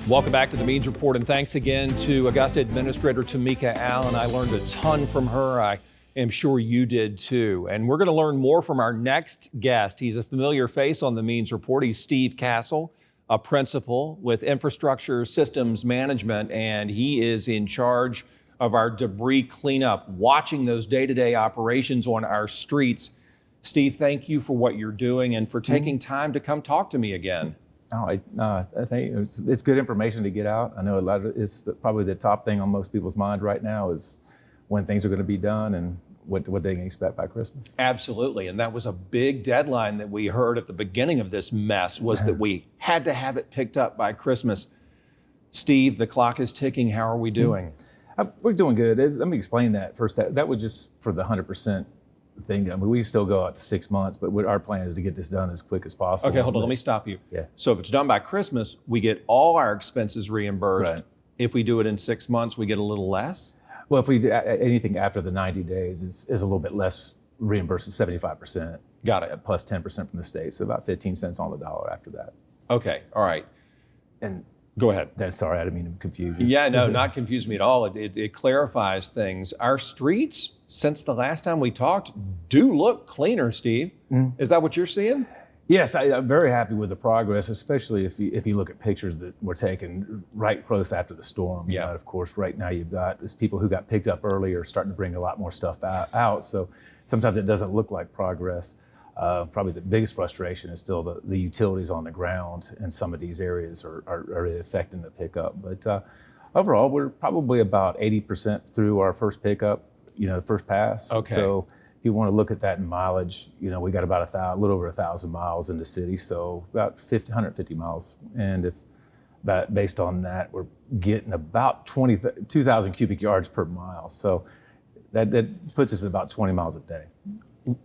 Welcome back to the Means Report, and thanks again to Augusta Administrator Tamika Allen. I learned a ton from her. I am sure you did too. And we're going to learn more from our next guest. He's a familiar face on the Means Report. He's Steve Cassell, a principal with Infrastructure Systems Management, and he is in charge of our debris cleanup, watching those day-to-day operations on our streets. Steve, thank you for what you're doing and for taking time to come talk to me again. I think it's good information to get out. I know a lot of it's probably the top thing on most people's mind right now is when things are going to be done and what they can expect by Christmas. Absolutely, and that was a big deadline that we heard at the beginning of this mess, was that we had to have it picked up by Christmas. Steve, the clock is ticking. How are we doing? We're doing good. Let me explain that first. That was just for the 100% thing. I mean, we still go out to 6 months, but our plan is to get this done as quick as possible. Okay, hold on. Let me stop you. Yeah. So if it's done by Christmas, we get all our expenses reimbursed. Right. If we do it in 6 months, we get a little less? Well, if we do anything after the 90 days is a little bit less reimbursed, 75%. Got it. Plus 10% from the state, so about 15 cents on the dollar after that. Okay, all right. And go ahead. Sorry, I didn't mean to confuse you. Yeah, no, not confuse me at all. It clarifies things. Our streets, since the last time we talked, do look cleaner, Steve. Is that what you're seeing? Yes, I'm very happy with the progress, especially if you look at pictures that were taken right close after the storm. Yeah. Of course, right now you've got people who got picked up earlier starting to bring a lot more stuff out. So sometimes it doesn't look like progress. Probably the biggest frustration is still the utilities on the ground in some of these areas are really affecting the pickup. But overall, we're probably about 80% through our first pickup, the first pass. Okay. So if you want to look at that in mileage, we got about a little over 1,000 miles in the city, so about 150 miles. And based on that, we're getting about 2,000 cubic yards per mile. So that puts us at about 20 miles a day.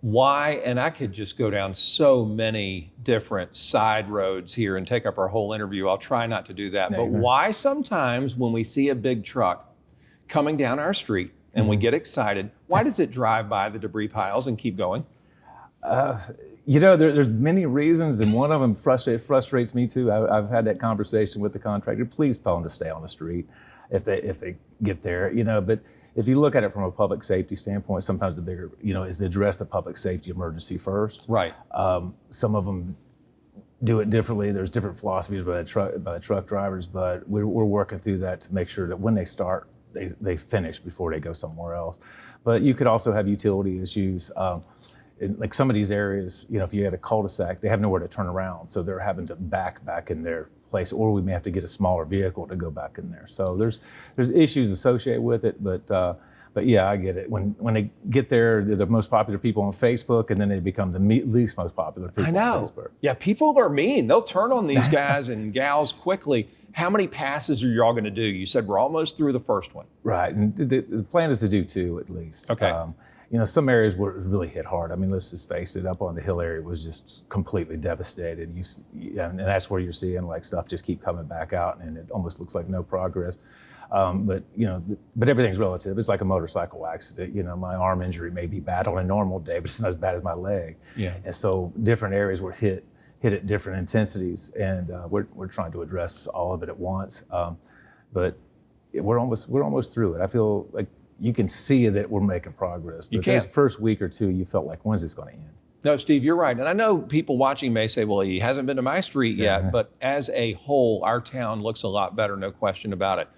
Why, and I could just go down so many different side roads here and take up our whole interview. I'll try not to do that. But why sometimes when we see a big truck coming down our street and we get excited, why does it drive by the debris piles and keep going? There's many reasons, and one of them frustrates me too. I've had that conversation with the contractor. Please tell them to stay on the street if they get there, But if you look at it from a public safety standpoint, sometimes the bigger, is to address the public safety emergency first. Right. Some of them do it differently. There's different philosophies by the truck drivers, but we're working through that to make sure that when they start, they finish before they go somewhere else. But you could also have utility issues. In like some of these areas, if you had a cul-de-sac, they have nowhere to turn around, so they're having to back in their place, or we may have to get a smaller vehicle to go back in there. So there's issues associated with it, but yeah, I get it. When they get there, they're the most popular people on Facebook, and then they become the least most popular people on Facebook. Yeah, people are mean. They'll turn on these guys and gals quickly. How many passes are y'all going to do? You said we're almost through the first one. Right, and the plan is to do 2 at least. Okay. Some areas were really hit hard. I mean, let's just face it, up on the hill area was just completely devastated. And that's where you're seeing like stuff just keep coming back out, and it almost looks like no progress. But everything's relative. It's like a motorcycle accident. My arm injury may be bad on a normal day, but it's not as bad as my leg. Yeah. And so different areas were hit at different intensities, and we're trying to address all of it at once. But we're almost through it. I feel like you can see that we're making progress. But the first week or two, you felt like, when's this going to end? No, Steve, you're right. And I know people watching may say, well, he hasn't been to my street yet. But as a whole, our town looks a lot better, no question about it.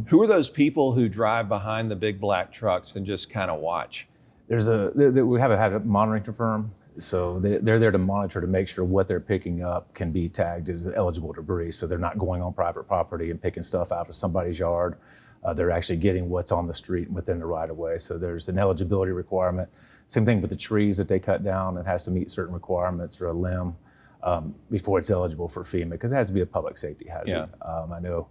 Who are those people who drive behind the big black trucks and just kind of watch? We haven't had a monitoring firm. So they're there to monitor to make sure what they're picking up can be tagged as eligible debris. So they're not going on private property and picking stuff out of somebody's yard. They're actually getting what's on the street within the right of way. So there's an eligibility requirement. Same thing with the trees that they cut down. It has to meet certain requirements or a limb before it's eligible for FEMA, because it has to be a public safety hazard. Yeah. I know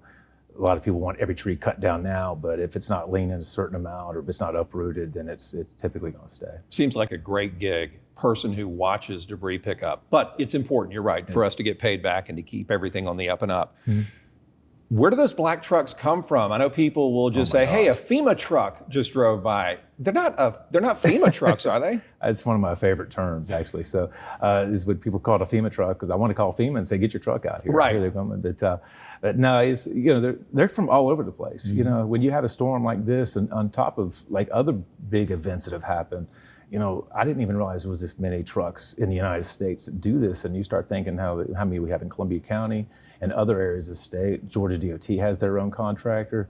a lot of people want every tree cut down now, but if it's not leaning a certain amount or if it's not uprooted, then it's typically going to stay. Seems like a great gig, person who watches debris pick up. But it's important, you're right, for us to get paid back and to keep everything on the up and up. Where do those black trucks come from? I know people will just say, "Hey, a FEMA truck just drove by." They're not FEMA trucks, are they? It's one of my favorite terms, actually. So this is what people call it, a FEMA truck, because I want to call FEMA and say, "Get your truck out here." Right. Here they're coming. But no, it's, they're from all over the place. Mm-hmm. When you have a storm like this, and on top of like other big events that have happened, I didn't even realize there was this many trucks in the United States that do this. And you start thinking how many we have in Columbia County and other areas of the state. Georgia DOT has their own contractor.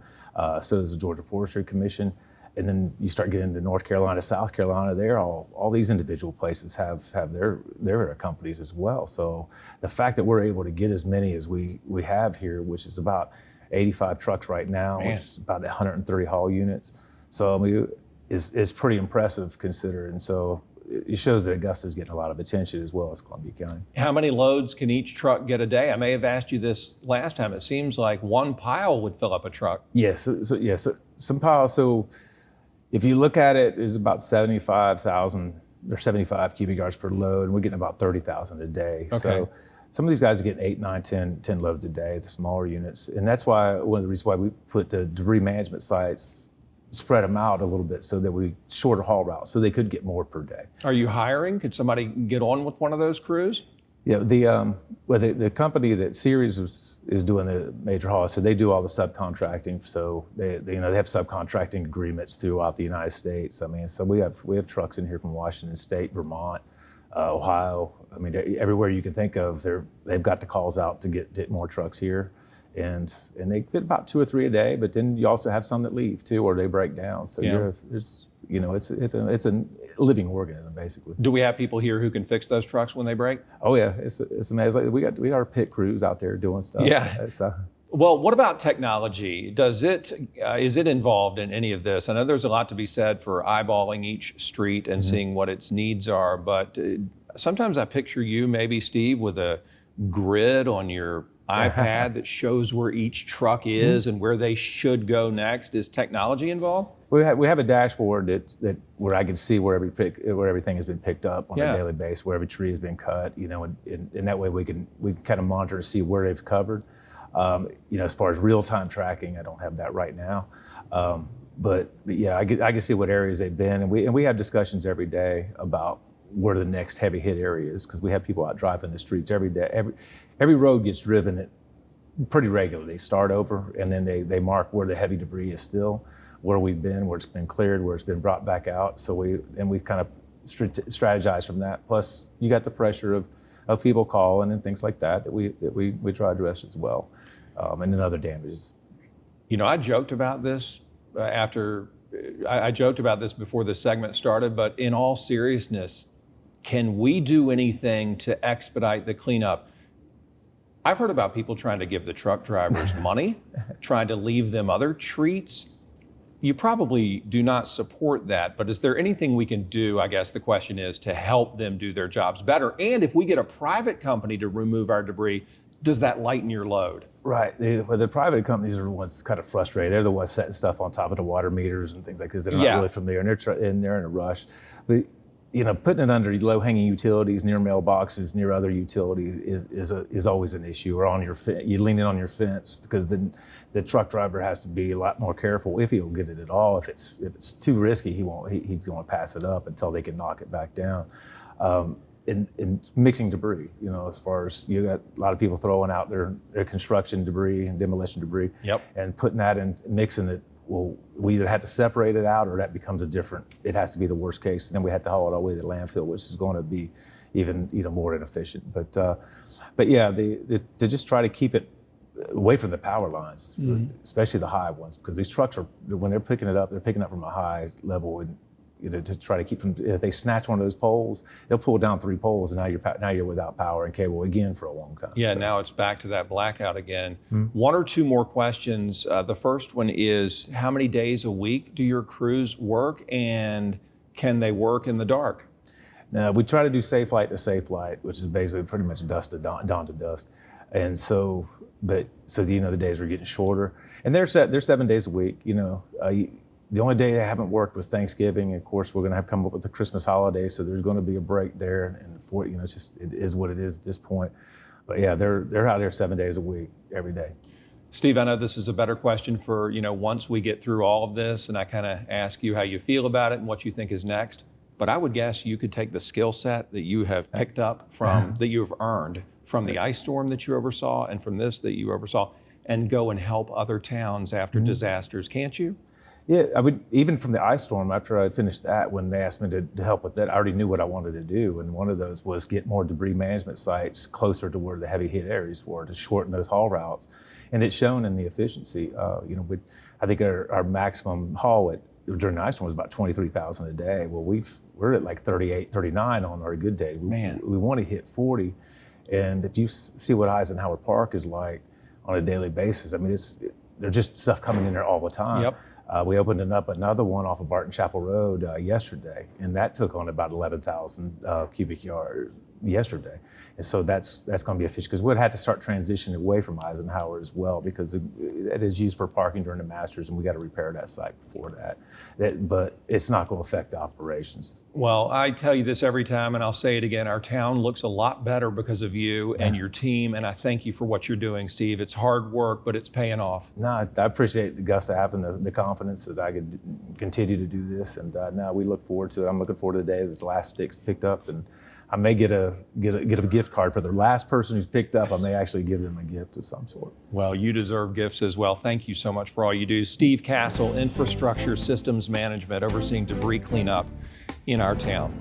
So does the Georgia Forestry Commission. And then you start getting into North Carolina, South Carolina. They're all these individual places have their companies as well. So the fact that we're able to get as many as we have here, which is about 85 trucks right now, which is about 130 haul units. So I mean, is pretty impressive considering. So it shows that Augusta is getting a lot of attention as well as Columbia County. How many loads can each truck get a day? I may have asked you this last time. It seems like one pile would fill up a truck. Yes, so some piles. So if you look at it, it's about 75,000 or 75 cubic yards per load, and we're getting about 30,000 a day. Okay. So some of these guys are getting 8, 9, 10 loads a day, the smaller units. And that's why one of the reasons why we put the debris management sites, spread them out a little bit so that we shorter haul routes so they could get more per day. Are you hiring? Could somebody get on with one of those crews? Yeah, the company that Series is doing the major hauls, so they do all the subcontracting. So they have subcontracting agreements throughout the United States. I mean, so we have trucks in here from Washington State, Vermont, Ohio. I mean, everywhere you can think of, they've got the calls out to get more trucks here, and they fit about 2 or 3 a day. But then you also have some that leave too, or they break down. So it's a living organism basically. Do we have people here who can fix those trucks when they break? Oh yeah, it's amazing. We got our pit crews out there doing stuff. Yeah. Well, what about technology? Is it involved in any of this? I know there's a lot to be said for eyeballing each street and seeing what its needs are, but sometimes I picture you, maybe Steve, with a grid on your iPad that shows where each truck is and where they should go next. Is technology involved? We have a dashboard that where I can see where everything has been picked up on a daily basis, where every tree has been cut, and that way we can kind of monitor and see where they've covered. As far as real-time tracking, I don't have that right now. But yeah, I can see what areas they've been, and we have discussions every day about where the next heavy hit area is, because we have people out driving the streets every day. Every road gets driven pretty regularly. They start over, and then they mark where the heavy debris is still, where we've been, where it's been cleared, where it's been brought back out. So we kind of strategize from that. Plus, you got the pressure of people calling and things like that we try to address as well, and then other damages. I joked about this I joked about this before this segment started, but in all seriousness, can we do anything to expedite the cleanup? I've heard about people trying to give the truck drivers money, trying to leave them other treats. You probably do not support that, but is there anything we can do, I guess the question is, to help them do their jobs better? And if we get a private company to remove our debris, does that lighten your load? Right. The private companies are the ones kind of frustrated. They're the ones setting stuff on top of the water meters and things like this. They're not really familiar, and they're in a rush. But putting it under low-hanging utilities, near mailboxes, near other utilities is always an issue. Or on you lean in on your fence, because then the truck driver has to be a lot more careful if he'll get it at all. If it's too risky, he's going to pass it up until they can knock it back down. In mixing debris, as far as you got a lot of people throwing out their construction debris and demolition debris, and putting that in, mixing it. Well, we either have to separate it out, or that becomes it has to be the worst case. And then we have to haul it all the way to the landfill, which is going to be even more inefficient. But yeah, to just try to keep it away from the power lines, especially the high ones, because these trucks when they're picking it up, they're picking up from a high level, and to try to keep them. If they snatch one of those poles, they'll pull down 3 poles, and now you're without power and cable again for a long time. Yeah, so now it's back to that blackout again. 1 or 2 more questions. The first one is, how many days a week do your crews work, and can they work in the dark? Now, we try to do safe light to safe light, which is basically pretty much dusk to dawn to dusk. And so the days are getting shorter, and they're 7 days a week. The only day they haven't worked was Thanksgiving. And of course, we're going to have come up with the Christmas holiday, so there's going to be a break there. And it is what it is at this point. But yeah, they're out there 7 days a week, every day. Steve, I know this is a better question for, once we get through all of this and I kind of ask you how you feel about it and what you think is next. But I would guess you could take the skill set that you have picked up that you have earned from the ice storm that you oversaw and from this that you oversaw and go and help other towns after disasters, can't you? Yeah, I would, even from the ice storm, after I finished that, when they asked me to help with that, I already knew what I wanted to do. And one of those was get more debris management sites closer to where the heavy hit areas were to shorten those haul routes. And it's shown in the efficiency. I think our maximum haul during the ice storm was about 23,000 a day. Well, we're at like 38, 39 on our good day. We want to hit 40. And if you see what Eisenhower Park is like on a daily basis, I mean, there's just stuff coming in there all the time. Yep. We opened up another one off of Barton Chapel Road yesterday, and that took on about 11,000 cubic yards yesterday. And so that's going to be efficient because we'd had to start transitioning away from Eisenhower as well because it is used for parking during the Masters, and we got to repair that site before that. But it's not going to affect the operations. Well, I tell you this every time, and I'll say it again, our town looks a lot better because of you and your team, and I thank you for what you're doing, Steve. It's hard work, but it's paying off. No, I appreciate Augusta having the confidence that I could continue to do this, and now we look forward to it. I'm looking forward to the day that the last stick's picked up, and I may get a gift card for the last person who's picked up. I may actually give them a gift of some sort. Well, you deserve gifts as well. Thank you so much for all you do. Steve Cassell, Infrastructure Systems Management, overseeing debris cleanup in our town.